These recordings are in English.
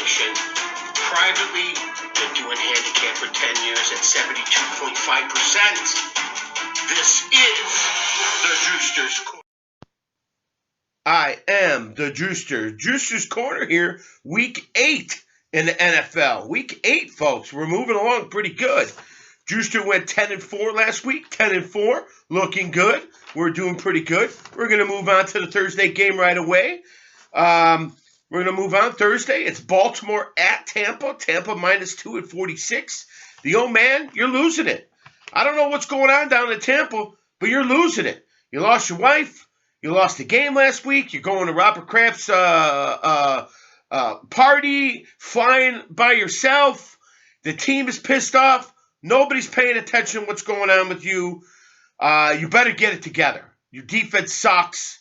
Nation. Privately, been doing handicap for 10 years at 72.5%. This is the Drewster's Corner. I am the Drewster. Drewster's Corner here, week 8 in the NFL. Week 8, folks. We're moving along pretty good. Drewster went 10-4 last week. 10-4, looking good. We're doing pretty good. We're going to move on to the Thursday game right away. We're going to move on Thursday. It's Baltimore at Tampa. Tampa -2 at 46. The old man, you're losing it. I don't know what's going on down in Tampa, but you're losing it. You lost your wife. You lost the game last week. You're going to Robert Kraft's party, flying by yourself. The team is pissed off. Nobody's paying attention to what's going on with you. You better get it together. Your defense sucks.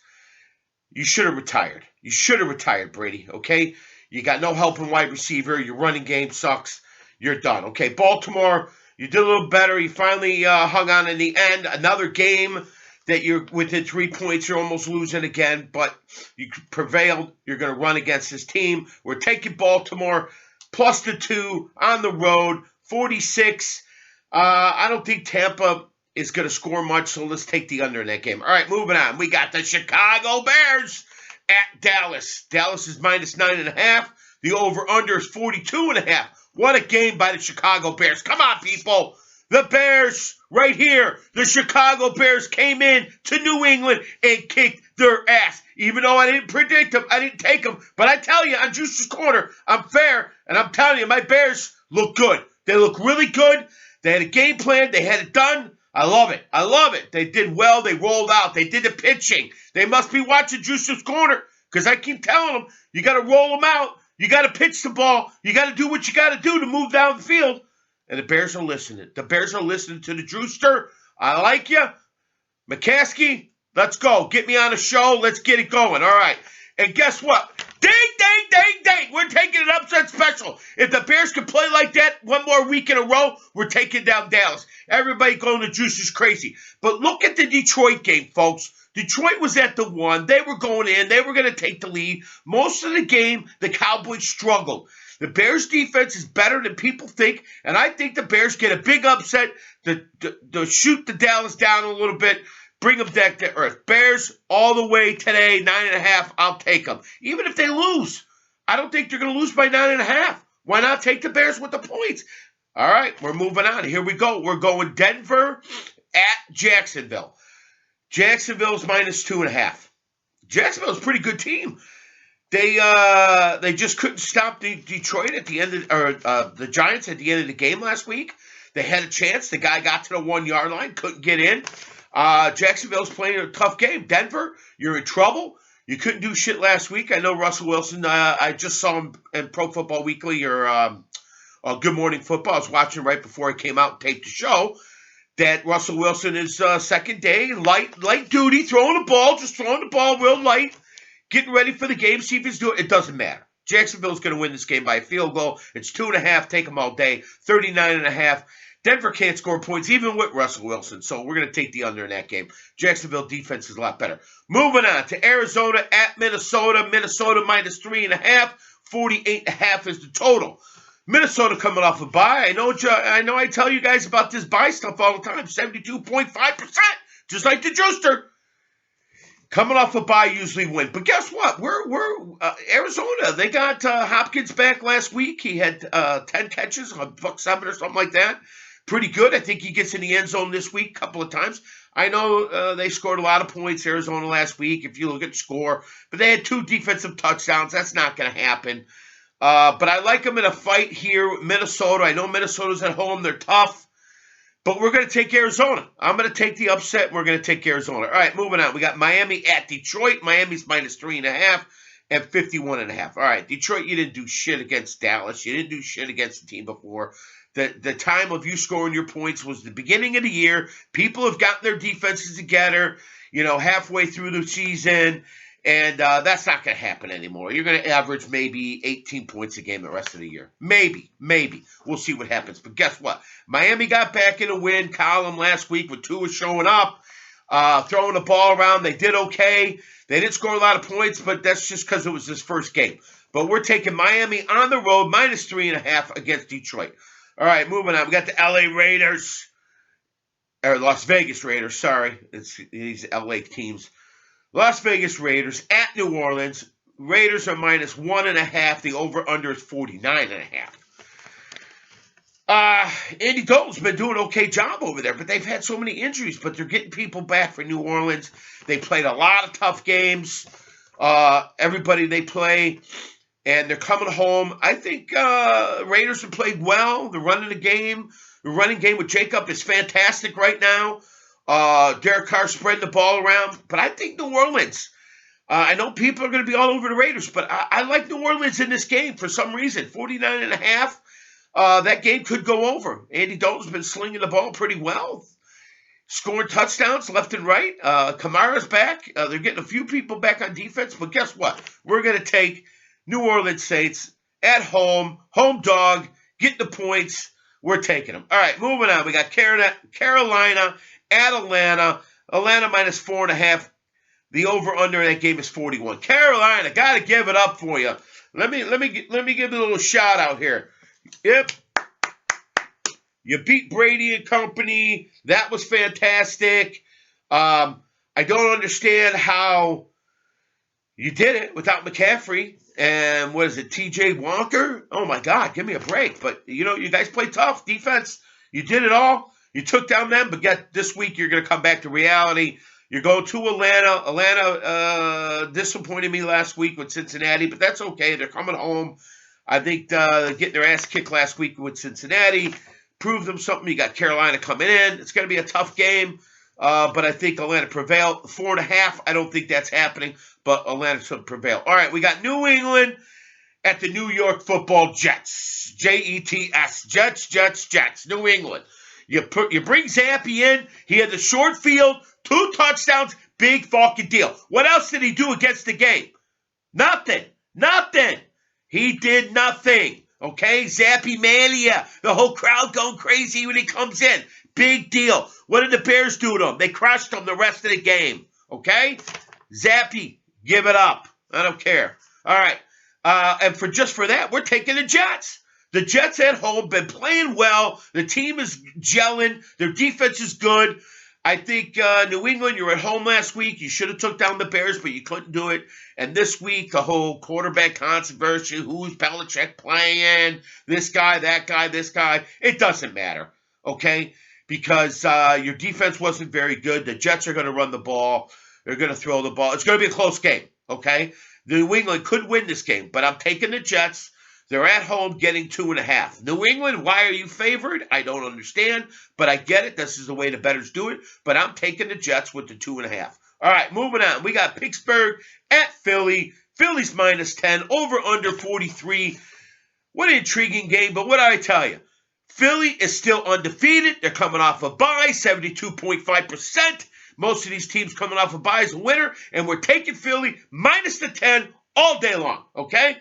You should have retired. You should have retired, Brady, okay? You got no help in wide receiver. Your running game sucks. You're done, okay? Baltimore, you did a little better. You finally hung on in the end. Another game that you're within 3 points. You're almost losing again, but you prevailed. You're going to run against this team. We're taking Baltimore plus the 2 on the road, 46. I don't think Tampa is going to score much, so let's take the under in that game. All right, moving on. We got the Chicago Bears at Dallas. Dallas is -9.5. The over-under is 42.5. What a game by the Chicago Bears. Come on, people. The Bears right here. The Chicago Bears came in to New England and kicked their ass. Even though I didn't predict them, I didn't take them. But I tell you, on Juice's Corner, I'm fair, and I'm telling you, my Bears look good. They look really good. They had a game plan. They had it done. I love it. I love it. They did well. They rolled out. They did the pitching. They must be watching Juice's Corner because I keep telling them, you got to roll them out. You got to pitch the ball. You got to do what you got to do to move down the field. And the Bears are listening. The Bears are listening to the Drewster. I like you. McCaskey, let's go. Get me on the show. Let's get it going. All right. And guess what? Ding, ding, ding, ding. We're taking an upset special. If the Bears can play like that one more week in a row, we're taking down Dallas. Everybody going to Juice is crazy. But look at the Detroit game, folks. Detroit was at the 1. They were going in. They were going to take the lead. Most of the game, the Cowboys struggled. The Bears' defense is better than people think, and I think the Bears get a big upset to shoot the Dallas down a little bit, bring them back to earth. Bears all the way today, 9.5. I'll take them. Even if they lose, I don't think they're going to lose by 9.5. Why not take the Bears with the points? All right, we're moving on. Here we go. We're going Denver at Jacksonville. Jacksonville's -2.5. Jacksonville's a pretty good team. They just couldn't stop Detroit at the end of, the Giants at the end of the game last week. They had a chance. The guy got to the 1-yard line, couldn't get in. Jacksonville's playing a tough game. Denver, you're in trouble. You couldn't do shit last week. I know Russell Wilson. I just saw him in Pro Football Weekly or Good Morning Football. I was watching right before I came out and taped the show. That Russell Wilson is second day, light duty, throwing the ball real light. Getting ready for the game, see if he's doing it. It doesn't matter. Jacksonville's going to win this game by a field goal. It's 2.5. Take them all day. 39.5. Denver can't score points even with Russell Wilson, so we're going to take the under in that game. Jacksonville defense is a lot better. Moving on to Arizona at Minnesota. Minnesota -3.5. 48.5 is the total. Minnesota coming off a bye. I know I tell you guys about this bye stuff all the time. 72.5%, just like the Drewster. Coming off a bye usually win. But guess what? We're Arizona. They got Hopkins back last week. He had 10 catches on buck 7 or something like that. Pretty good. I think he gets in the end zone this week a couple of times. I know they scored a lot of points, Arizona, last week, if you look at the score. But they had 2 defensive touchdowns. That's not going to happen. But I like them in a fight here with Minnesota. I know Minnesota's at home. They're tough. But we're going to take Arizona. I'm going to take the upset, and we're going to take Arizona. All right, moving on. We got Miami at Detroit. Miami's -3.5 and 51.5. All right, Detroit, you didn't do shit against Dallas. You didn't do shit against the team before. The time of you scoring your points was the beginning of the year. People have gotten their defenses together, halfway through the season. And that's not going to happen anymore. You're going to average maybe 18 points a game the rest of the year. Maybe. We'll see what happens. But guess what? Miami got back in a win column last week with Tua showing up, throwing the ball around. They did okay. They didn't score a lot of points, but that's just because it was his first game. But we're taking Miami on the road, -3.5 against Detroit. All right, moving on. We got the LA Raiders, or Las Vegas Raiders, sorry. It's these LA teams. Las Vegas Raiders at New Orleans. Raiders are -1.5. The over-under is 49.5. Andy Dalton's been doing an okay job over there, but they've had so many injuries, but they're getting people back for New Orleans. They played a lot of tough games. Everybody they play, and they're coming home. I think Raiders have played well. They're running the game. The running game with Jacob is fantastic right now. Derek Carr spreading the ball around, but I think New Orleans. I know people are going to be all over the Raiders, but I like New Orleans in this game for some reason. 49.5. That game could go over. Andy Dalton's been slinging the ball pretty well, scoring touchdowns left and right. Kamara's back. They're getting a few people back on defense, but guess what? We're going to take New Orleans Saints at home, home dog, get the points. We're taking them. All right, moving on. We got Carolina at Atlanta. Atlanta -4.5. The over/under in that game is 41. Carolina, got to give it up for you. Let me give you a little shout out here. Yep. You beat Brady and company. That was fantastic. I don't understand how you did it without McCaffrey. And what is it, TJ Walker? Oh, my God, give me a break. But, you guys played tough defense. You did it all. You took down them. But this week you're going to come back to reality. You're going to Atlanta. Atlanta disappointed me last week with Cincinnati, but that's okay. They're coming home. I think getting their ass kicked last week with Cincinnati proved them something. You got Carolina coming in. It's going to be a tough game, but I think Atlanta prevail. 4.5, I don't think that's happening, but Atlanta should prevail. All right, we got New England at the New York Football Jets. Jets. Jets. New England. You bring Zappe in. He had the short field, 2 touchdowns, big fucking deal. What else did he do against the game? Nothing. He did nothing. Okay? Zappe mania. The whole crowd going crazy when he comes in. Big deal. What did the Bears do to him? They crushed him the rest of the game. Okay? Zappe, give it up. I don't care. All right. And for that, we're taking the Jets. The Jets at home been playing well. The team is gelling. Their defense is good. I think New England, you were at home last week. You should have took down the Bears, but you couldn't do it. And this week, the whole quarterback controversy, who's Belichick playing, this guy, that guy, this guy, it doesn't matter, okay? Because your defense wasn't very good. The Jets are going to run the ball. They're going to throw the ball. It's going to be a close game, okay? New England could win this game, but I'm taking the Jets. They're at home getting 2.5. New England, why are you favored? I don't understand, but I get it. This is the way the bettors do it, but I'm taking the Jets with the 2.5. All right, moving on. We got Pittsburgh at Philly. Philly's -10, over under 43. What an intriguing game, but what do I tell you? Philly is still undefeated. They're coming off a bye, 72.5%. Most of these teams coming off a bye as a winner, and we're taking Philly -10 all day long, okay?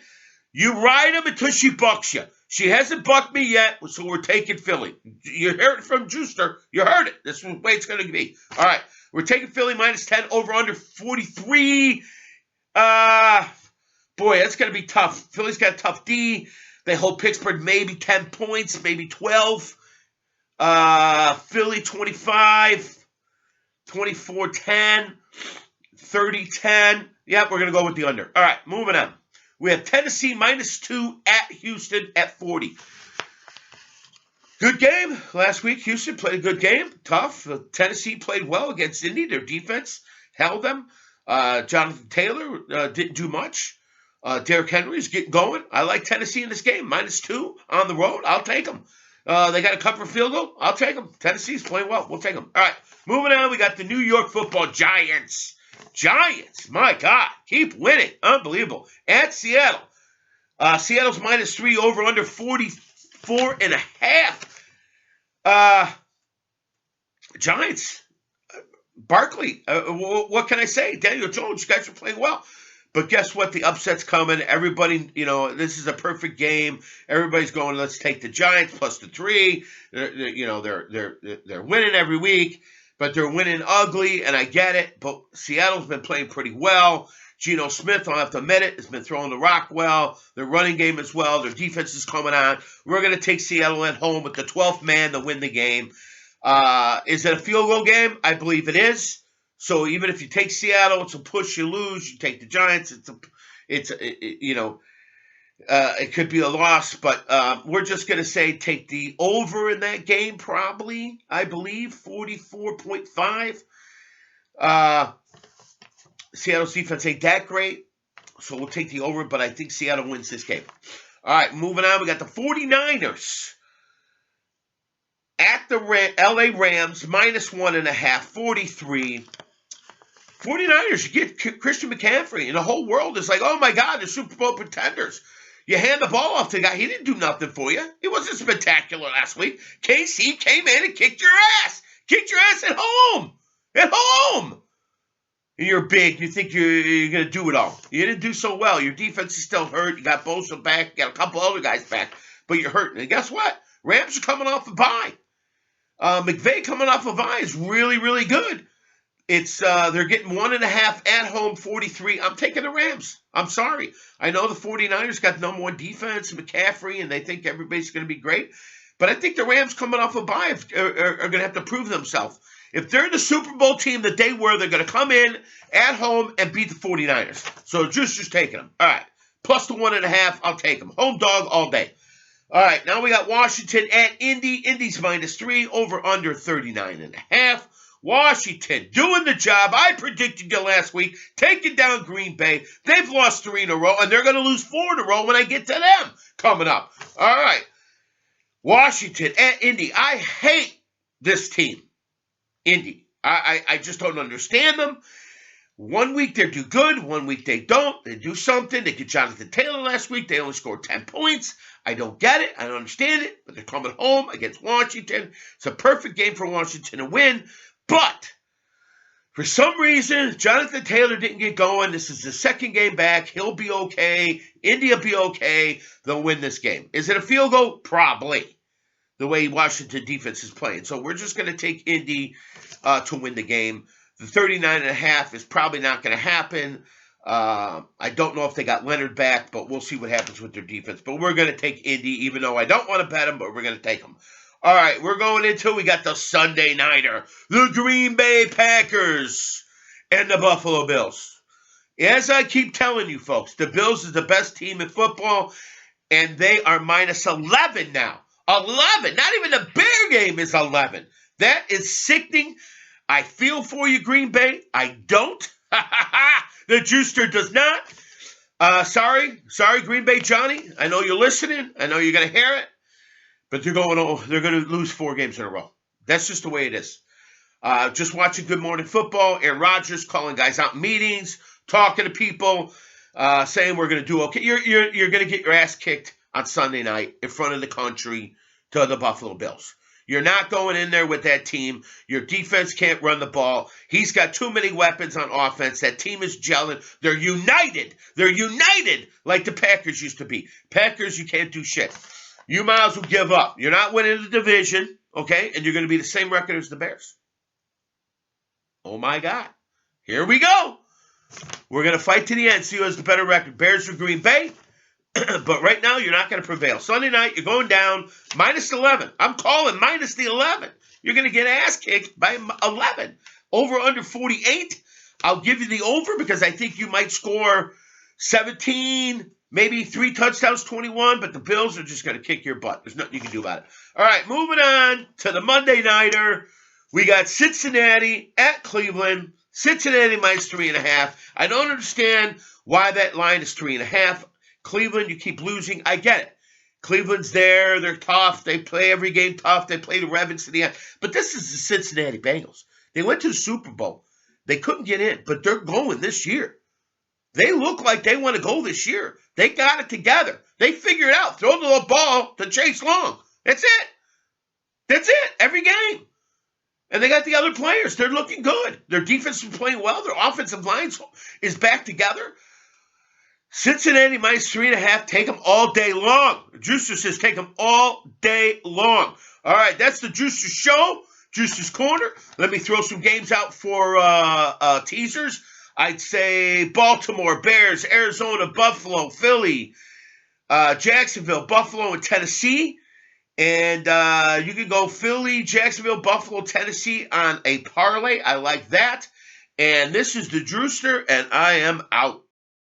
You ride them until she bucks you. She hasn't bucked me yet, so we're taking Philly. You heard it from Juicer. You heard it. This is the way it's going to be. All right. We're taking Philly -10, over under 43. Boy, that's going to be tough. Philly's got a tough D. They hold Pittsburgh maybe 10 points, maybe 12. Philly 25, 24-10, 30-10. Yep, we're going to go with the under. All right, moving on. We have Tennessee -2 at Houston at 40. Good game. Last week, Houston played a good game. Tough. Tennessee played well against Indy. Their defense held them. Jonathan Taylor didn't do much. Derrick Henry's getting going. I like Tennessee in this game. -2 on the road. I'll take them. They got a cover field goal. I'll take them. Tennessee's playing well. We'll take them. All right. Moving on, we got the New York Football Giants. Giants, my God, keep winning. Unbelievable. At Seattle. Seattle's -3, over under 44.5. Giants. Barkley. What can I say? Daniel Jones, you guys are playing well. But guess what? The upset's coming. Everybody, this is a perfect game. Everybody's going, let's take the Giants plus the 3. They're winning every week. But they're winning ugly, and I get it. But Seattle's been playing pretty well. Geno Smith, I'll have to admit it, has been throwing the rock well. Their running game as well. Their defense is coming on. We're going to take Seattle at home with the 12th man to win the game. Is it a field goal game? I believe it is. So even if you take Seattle, it's a push, you lose. You take the Giants, it could be a loss, but we're just going to say take the over in that game probably, I believe, 44.5. Seattle's defense ain't that great, so we'll take the over, but I think Seattle wins this game. All right, moving on. We got the 49ers at the LA Rams, -1.5, 43. 49ers, you get Christian McCaffrey, and the whole world is like, oh my God, they're Super Bowl pretenders. You hand the ball off to the guy, he didn't do nothing for you. He wasn't spectacular last week. KC came in and kicked your ass. Kicked your ass at home. At home. You're big. You think you're going to do it all. You didn't do so well. Your defense is still hurt. You got Bosa back. You got a couple other guys back. But you're hurting. And guess what? Rams are coming off a bye. McVay coming off a bye is really, really good. It's they're getting 1.5 at home, 43. I'm taking the Rams. I'm sorry. I know the 49ers got number one defense, McCaffrey, and they think everybody's going to be great. But I think the Rams coming off a bye are going to have to prove themselves. If they're the Super Bowl team that they were, they're going to come in at home and beat the 49ers. So just taking them. All right. Plus the 1.5, I'll take them. Home dog all day. All right. Now we got Washington at Indy. Indy's -3, over under 39.5. Washington doing the job. I predicted you last week, taking down Green Bay. They've lost 3 in a row, and they're going to lose 4 in a row when I get to them coming up. All right. Washington at Indy. I hate this team. Indy. I just don't understand them. 1 week they do good, 1 week they don't. They do something. They get Jonathan Taylor last week. They only scored 10 points. I don't get it. I don't understand it. But they're coming home against Washington. It's a perfect game for Washington to win. But for some reason, Jonathan Taylor didn't get going. This is the second game back. He'll be okay. Indy will be okay. They'll win this game. Is it a field goal? Probably. The way Washington defense is playing. So we're just going to take Indy to win the game. The 39.5 is probably not going to happen. I don't know if they got Leonard back, but we'll see what happens with their defense. But we're going to take Indy, even though I don't want to bet them, but we're going to take them. All right, we're going into, we got the Sunday nighter. The Green Bay Packers and the Buffalo Bills. As I keep telling you folks, the Bills is the best team in football, and they are -11 now. 11. Not even the Bear game is 11. That is sickening. I feel for you, Green Bay. I don't. The Juicer does not. Sorry, Green Bay Johnny. I know you're listening. I know you're going to hear it. But they're going to lose 4 games in a row. That's just the way it is. Just watching Good Morning Football. Aaron Rodgers calling guys out in meetings, talking to people, saying we're going to do okay. You're going to get your ass kicked on Sunday night in front of the country to the Buffalo Bills. You're not going in there with that team. Your defense can't run the ball. He's got too many weapons on offense. That team is gelling. They're united. They're united like the Packers used to be. Packers, you can't do shit. You might as well give up. You're not winning the division, okay? And you're going to be the same record as the Bears. Oh, my God. Here we go. We're going to fight to the end, see who has the better record. Bears or Green Bay. But right now, you're not going to prevail. Sunday night, you're going down -11. I'm calling minus the 11. You're going to get ass kicked by 11. Over under 48. I'll give you the over because I think you might score 17, maybe 3 touchdowns, 21. But the Bills are just going to kick your butt. There's nothing you can do about it. All right, moving on to the Monday nighter. We got Cincinnati at Cleveland. Cincinnati -3.5. I don't understand why that line is 3.5. Cleveland, you keep losing. I get it. Cleveland's there. They're tough. They play every game tough. They play the Ravens to the end. But this is the Cincinnati Bengals. They went to the Super Bowl. They couldn't get in, but they're going this year. They look like they want to go this year. They got it together. They figured it out. Throw the ball to Chase Long. That's it. That's it. Every game. And they got the other players. They're looking good. Their defense is playing well. Their offensive line is back together. Cincinnati -3.5. Take them all day long. Juicer says take them all day long. All right, that's the Juicer Show. Juicer's Corner. Let me throw some games out for teasers. I'd say Baltimore, Bears, Arizona, Buffalo, Philly, Jacksonville, Buffalo, and Tennessee. And you can go Philly, Jacksonville, Buffalo, Tennessee on a parlay. I like that. And this is the Drewster, and I am out.